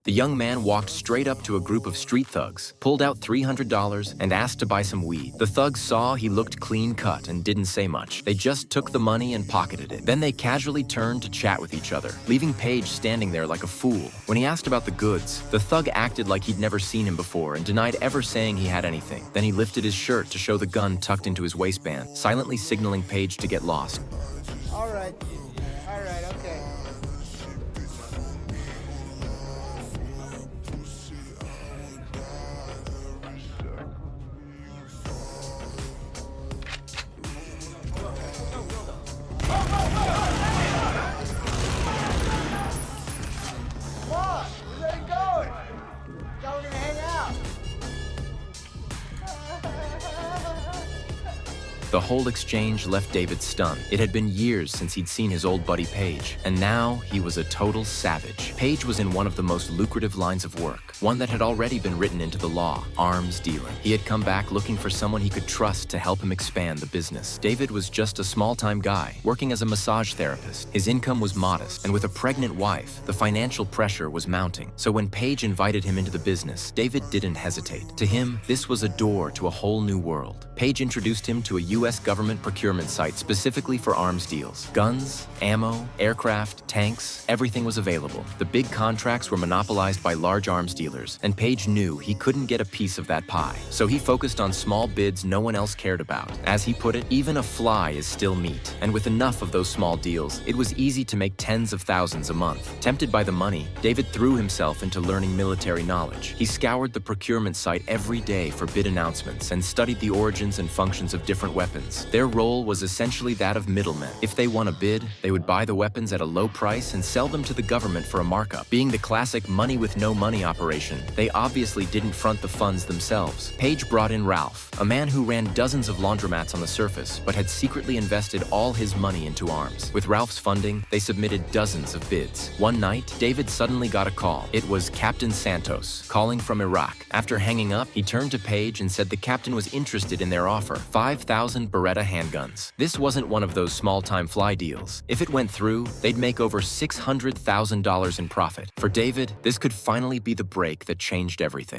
The young man walked straight up to a group of street thugs, pulled out $300, and asked to buy some weed. The thugs saw he looked clean-cut and didn't say much. They just took the money and pocketed it. Then they casually turned to chat with each other, leaving Page standing there like a fool. When he asked about the goods, the thug acted like he'd never seen him before and denied ever saying he had anything. Then he lifted his shirt to show the gun tucked into his waistband, silently signaling Page to get lost. All right, okay. The whole exchange left David stunned. It had been years since he'd seen his old buddy Page, and now he was a total savage. Page was in one of the most lucrative lines of work, one that had already been written into the law: arms dealing. He had come back looking for someone he could trust to help him expand the business. David was just a small-time guy, working as a massage therapist. His income was modest, and with a pregnant wife, the financial pressure was mounting. So when Page invited him into the business, David didn't hesitate. To him, this was a door to a whole new world. Page introduced him to a U.S. government procurement site specifically for arms deals. Guns, ammo, aircraft, tanks, everything was available. The big contracts were monopolized by large arms dealers, and Page knew he couldn't get a piece of that pie. So he focused on small bids no one else cared about. As he put it, even a fly is still meat. And with enough of those small deals, it was easy to make tens of thousands a month. Tempted by the money, David threw himself into learning military knowledge. He scoured the procurement site every day for bid announcements and studied the origins and functions of different weapons. Their role was essentially that of middlemen. If they won a bid, they would buy the weapons at a low price and sell them to the government for a markup. Being the classic money with no money operation, they obviously didn't front the funds themselves. Page brought in Ralph, a man who ran dozens of laundromats on the surface, but had secretly invested all his money into arms. With Ralph's funding, they submitted dozens of bids. One night, David suddenly got a call. It was Captain Santos, calling from Iraq. After hanging up, he turned to Page and said the captain was interested in their offer: 5,000 Beretta handguns. This wasn't one of those small-time fly deals. If it went through, they'd make over $600,000 in profit. For David, this could finally be the break that changed everything.